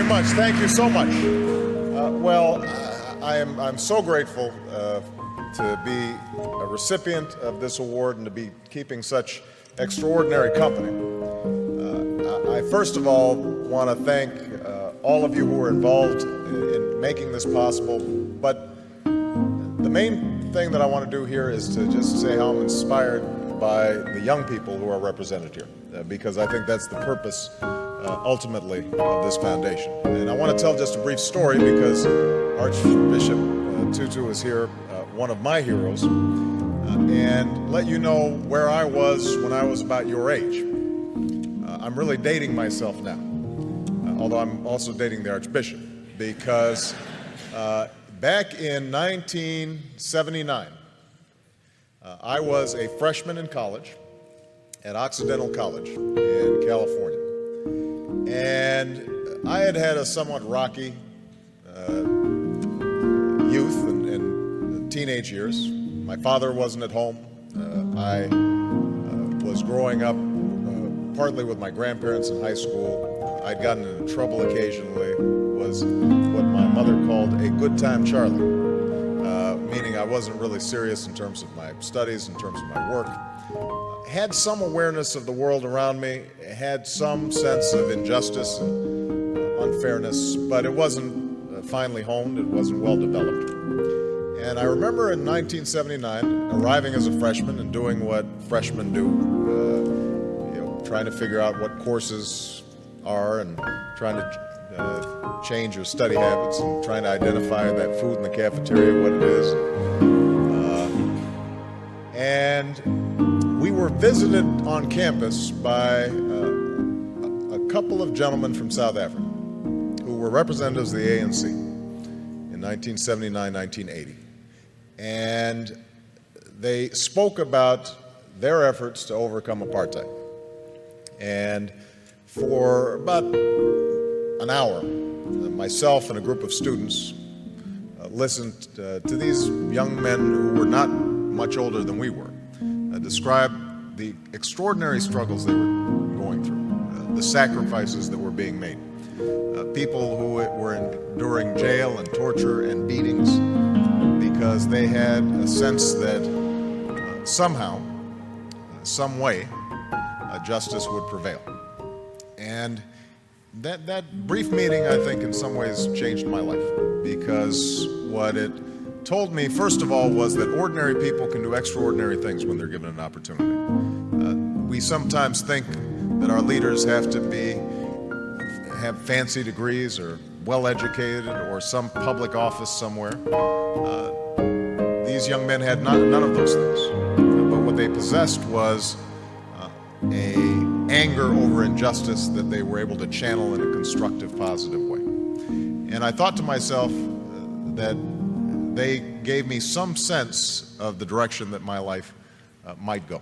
very much. Thank you so much. I'm so grateful to be a recipient of this award and to be keeping such extraordinary company. I first of all want to thank all of you who were involved in making this possible, but the main thing that I want to do here is to just say how I'm inspired by the young people who are represented here, because I think that's the purpose ultimately of this foundation. And I want to tell just a brief story because Archbishop Tutu is here, one of my heroes, and let you know where I was when I was about your age. I'm really dating myself now, although I'm also dating the Archbishop, because back in 1979, I was a freshman in college at Occidental College in California. And I had had a somewhat rocky youth and teenage years. My father wasn't at home. I was growing up partly with my grandparents in high school. I'd gotten into trouble occasionally, was what my mother called a good time Charlie, meaning I wasn't really serious in terms of my studies, in terms of my work. Had some awareness of the world around me, had some sense of injustice and unfairness, but it wasn't finely honed, it wasn't well developed. And I remember in 1979 arriving as a freshman and doing what freshmen do, trying to figure out what courses are and trying to change your study habits and trying to identify that food in the cafeteria, what it is. And we were visited on campus by a couple of gentlemen from South Africa who were representatives of the ANC in 1979, 1980. And they spoke about their efforts to overcome apartheid. And for about an hour, myself and a group of students listened to these young men who were not much older than we were describe the extraordinary struggles they were going through, the sacrifices that were being made, people who were enduring jail and torture and beatings because they had a sense that somehow, some way, justice would prevail. And that brief meeting, I think, in some ways changed my life, because what it told me, first of all, was that ordinary people can do extraordinary things when they're given an opportunity. We sometimes think that our leaders have to have fancy degrees or well-educated or some public office somewhere. These young men had none of those things, but what they possessed was an anger over injustice that they were able to channel in a constructive, positive way. And I thought to myself that they gave me some sense of the direction that my life might go.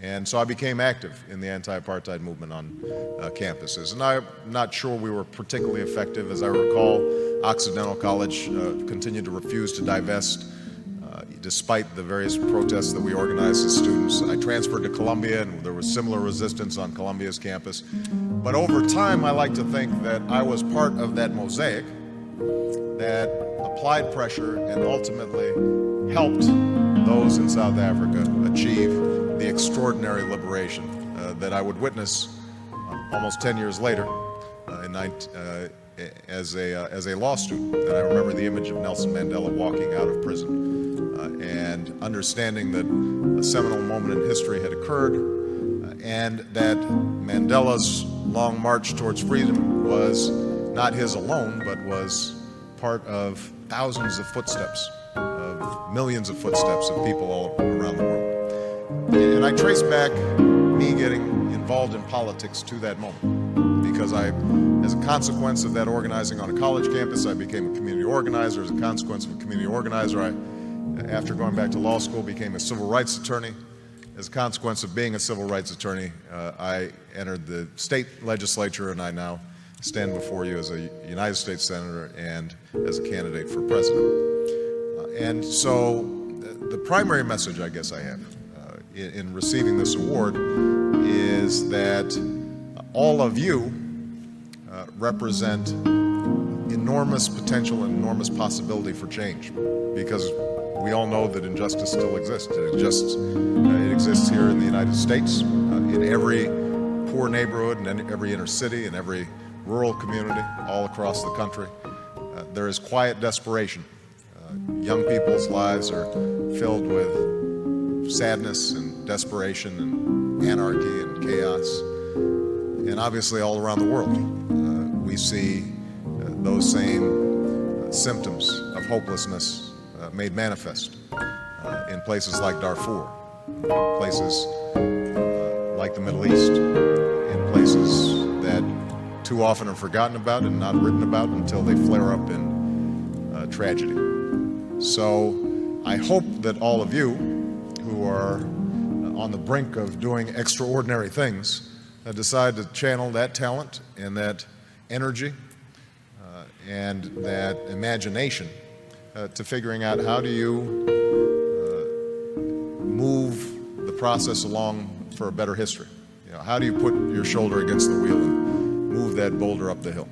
And so I became active in the anti-apartheid movement on campuses. And I'm not sure we were particularly effective. As I recall, Occidental College continued to refuse to divest despite the various protests that we organized as students. I transferred to Columbia, and there was similar resistance on Columbia's campus. But over time, I like to think that I was part of that mosaic that applied pressure and ultimately helped those in South Africa achieve the extraordinary liberation that I would witness almost 10 years later as a law student. And I remember the image of Nelson Mandela walking out of prison and understanding that a seminal moment in history had occurred and that Mandela's long march towards freedom was not his alone, but was part of thousands of footsteps, of millions of footsteps of people all around the world. And I trace back me getting involved in politics to that moment, because as a consequence of that organizing on a college campus, I became a community organizer. As a consequence of a community organizer, after going back to law school, became a civil rights attorney. As a consequence of being a civil rights attorney, I entered the state legislature, and I now stand before you as a United States Senator and as a candidate for president. And so the primary message I guess I have in receiving this award is that all of you represent enormous potential and enormous possibility for change, because we all know that injustice still exists. It exists here in the United States, in every poor neighborhood, and every inner city, and every rural community, all across the country. There is quiet desperation. Young people's lives are filled with sadness and desperation and anarchy and chaos. And obviously all around the world, we see those same symptoms of hopelessness made manifest in places like Darfur, places like the Middle East, in places that too often are forgotten about and not written about until they flare up in tragedy. So I hope that all of you who are on the brink of doing extraordinary things decide to channel that talent and that energy and that imagination to figuring out how do you move the process along for a better history. You know, how do you put your shoulder against the wheel and move that boulder up the hill?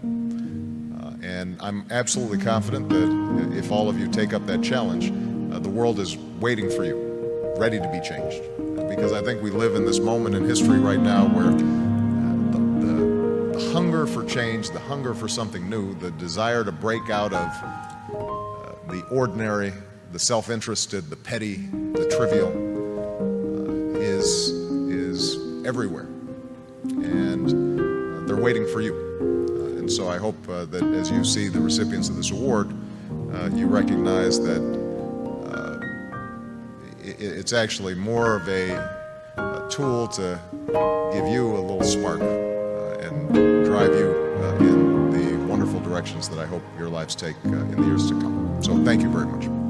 And I'm absolutely confident that if all of you take up that challenge, the world is waiting for you, ready to be changed. Because I think we live in this moment in history right now where the hunger for change, the hunger for something new, the desire to break out of the ordinary, the self-interested, the petty, the trivial, is everywhere. And they're waiting for you. And so I hope that as you see the recipients of this award, you recognize that it's actually more of a tool to give you a little spark and drive you in the wonderful directions that I hope your lives take in the years to come. So thank you very much.